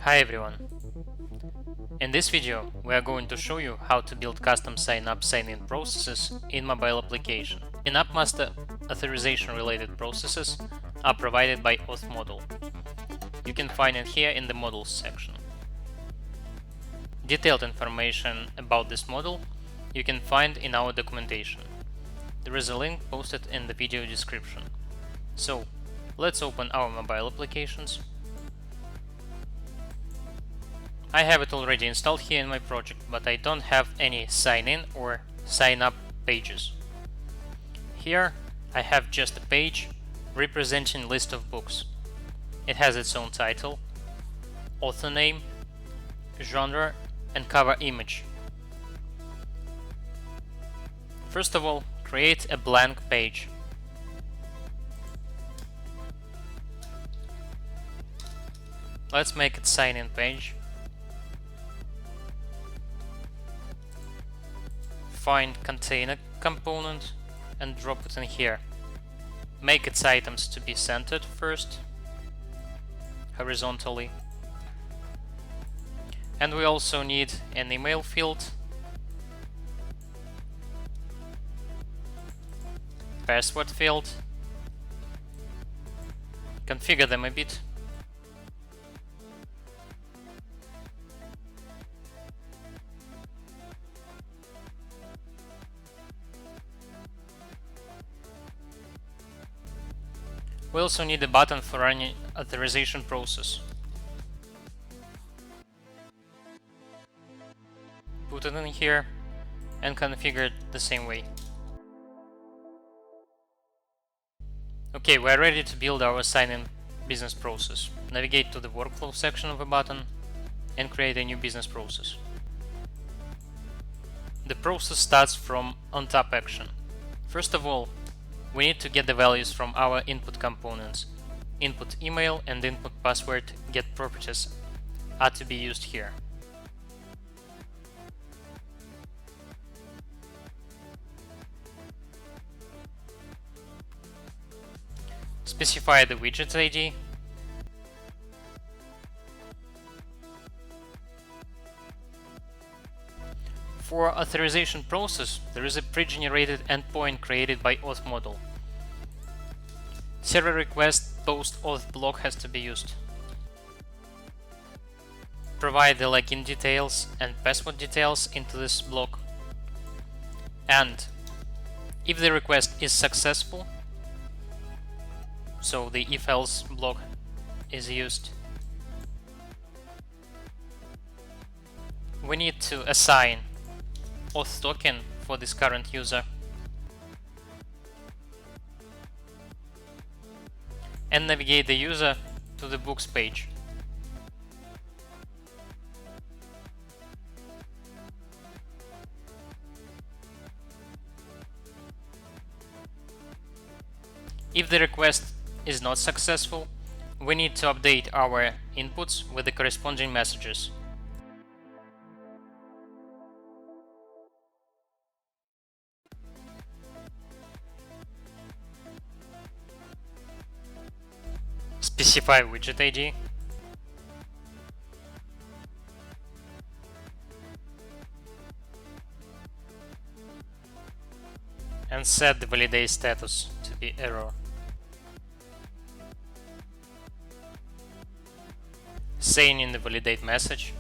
Hi everyone! In this video we are going to show you how to build custom sign-up sign-in processes in mobile application. In AppMaster, authorization related processes are provided by auth model. You can find it here in the models section. Detailed information about this model you can find in our documentation. There is a link posted in the video description. So, let's open our mobile applications. I have it already installed here in my project, but I don't have any sign-in or sign-up pages. Here I have just a page representing list of books. It has its own title, author name, genre, and cover image. First of all, create a blank page. Let's make it sign-in page. Find container component and drop it in here. Make its items to be centered first, horizontally. And we also need an email field, password field. Configure them a bit. We also need a button for running authorization process. Put it in here and configure it the same way. Okay, we are ready to build our sign-in business process. Navigate to the workflow section of the button and create a new business process. The process starts from on-tap action. First of all, we need to get the values from our input components. Input email and input password get properties are to be used here. Specify the widget ID. For authorization process, there is a pre-generated endpoint created by auth model. Server request post auth block has to be used. Provide the login details and password details into this block. And if the request is successful, so the if-else block is used, we need to assign auth token for this current user and navigate the user to the books page. If the request is not successful, we need to update our inputs with the corresponding messages. Specify widget ID. And set the validate status to be error. Saying in the validate message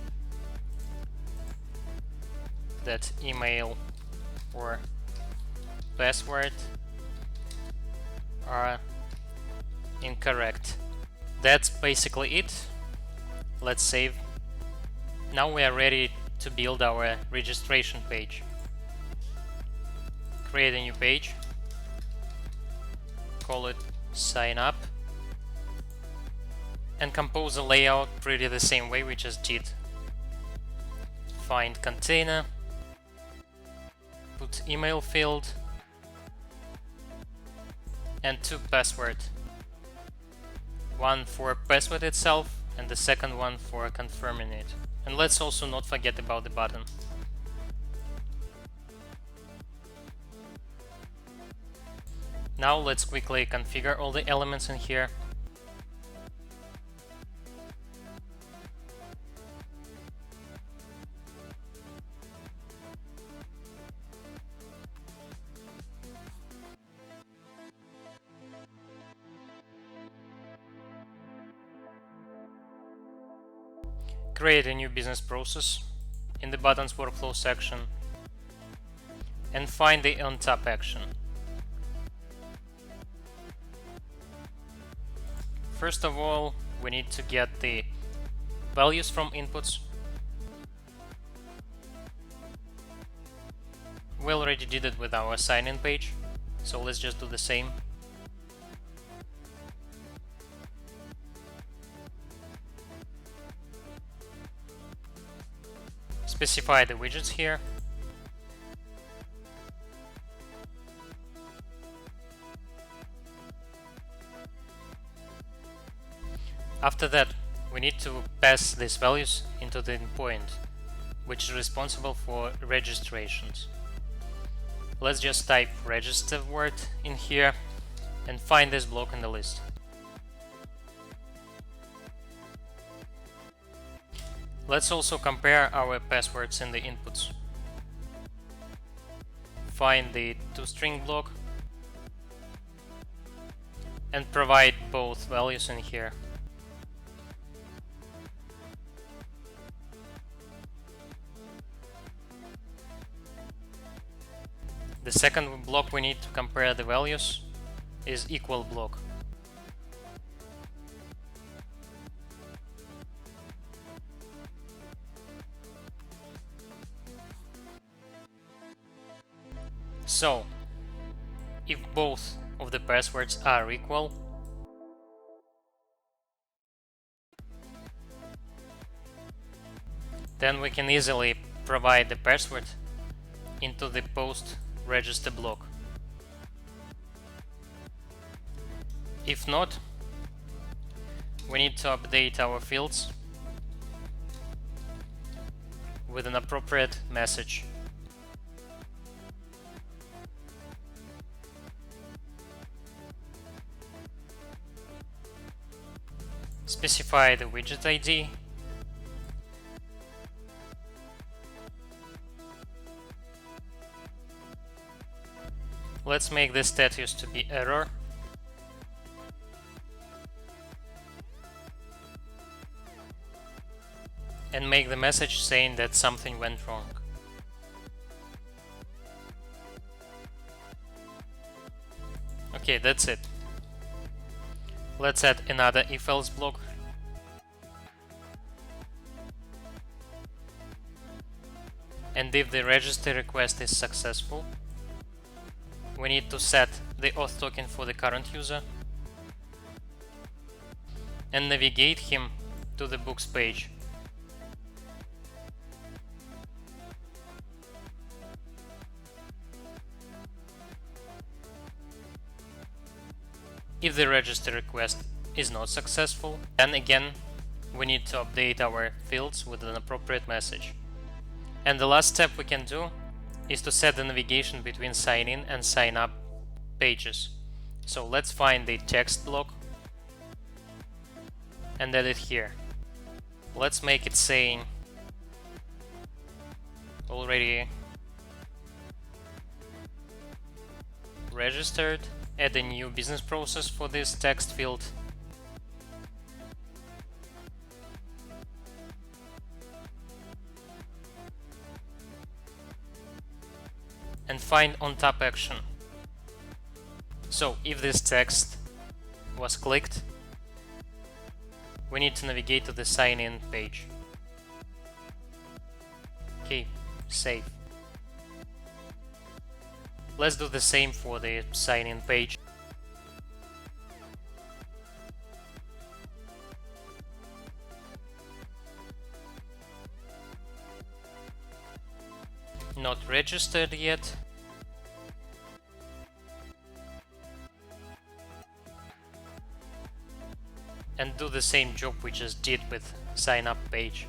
that email or password are incorrect. That's basically it. Let's save. Now we are ready to build our registration page. Create a new page. Call it sign up. And compose a layout pretty the same way we just did. Find container. Put email field. And 2 password. One for password itself and the second one for confirming it. And let's also not forget about the button. Now let's quickly configure all the elements in here. create a new business process in the buttons workflow section and find the on top action. First of all, we need to get the values from inputs. We already did it with our sign-in page, so let's just do the same. Specify the widgets here. After that, we need to pass these values into the endpoint, which is responsible for registrations. Let's just type register word in here and find this block in the list. Let's also compare our passwords in the inputs. Find the toString block and provide both values in here. The second block we need to compare the values is equal block. So, if both of the passwords are equal, then we can easily provide the password into the post register block. If not, we need to update our fields with an appropriate message. Specify the widget ID Let's make the status to be error. And make the message saying that something went wrong. Okay, that's it. Let's add another if-else block. And if the register request is successful, we need to set the auth token for the current user and navigate him to the books page. If the register request is not successful, then again we need to update our fields with an appropriate message. And the last step we can do is to set the navigation between sign in and sign up pages. So let's find the text block and add it here. Let's make it saying already registered. Add a new business process for this text field. And find on top action. So if this text was clicked, we need to navigate to the sign in page. Okay, save. Let's do the same for the sign in page. Not registered yet. And do the same job we just did with sign up page.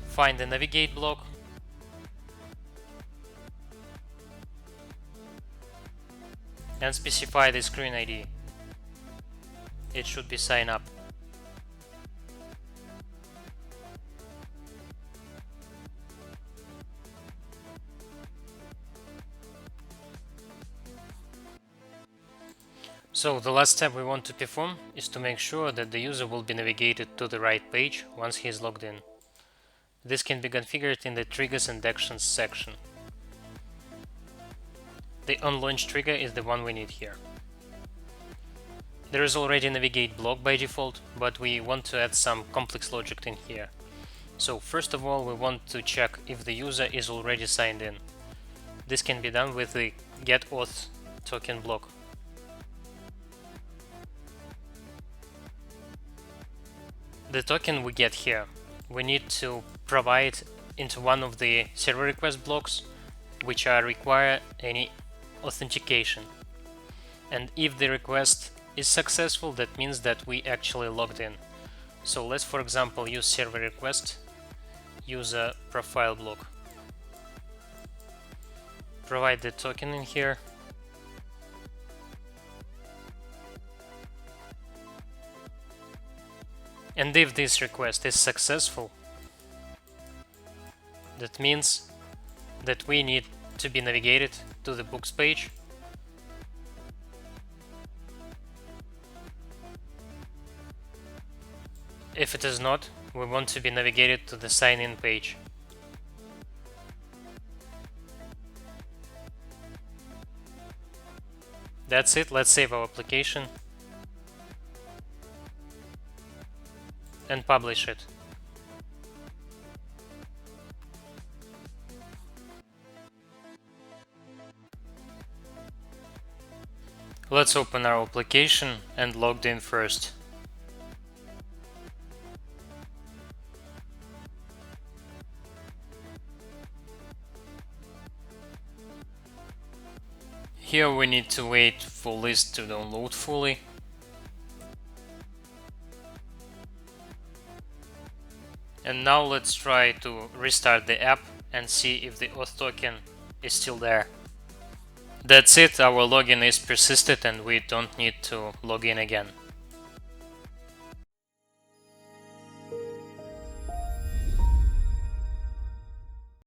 Find the navigate block. And specify the screen ID. It should be sign up. So the last step we want to perform is to make sure that the user will be navigated to the right page once he is logged in. This can be configured in the Triggers and Actions section. The onLaunch trigger is the one we need here. There is already a Navigate block by default, but we want to add some complex logic in here. So first of all, we want to check if the user is already signed in. This can be done with the getAuth token block. The token we get here, we need to provide into one of the server request blocks which require any authentication. And if the request is successful, that means that we actually logged in. So let's, for example, use server request user profile block. Provide the token in here. And if this request is successful, that means that we need to be navigated to the books page. If it is not, we want to be navigated to the sign-in page. That's it, let's save our application and publish it. Let's open our application and logged in first. Here we need to wait for list to download fully. And now let's try to restart the app and see if the auth token is still there. That's it, our login is persisted and we don't need to log in again.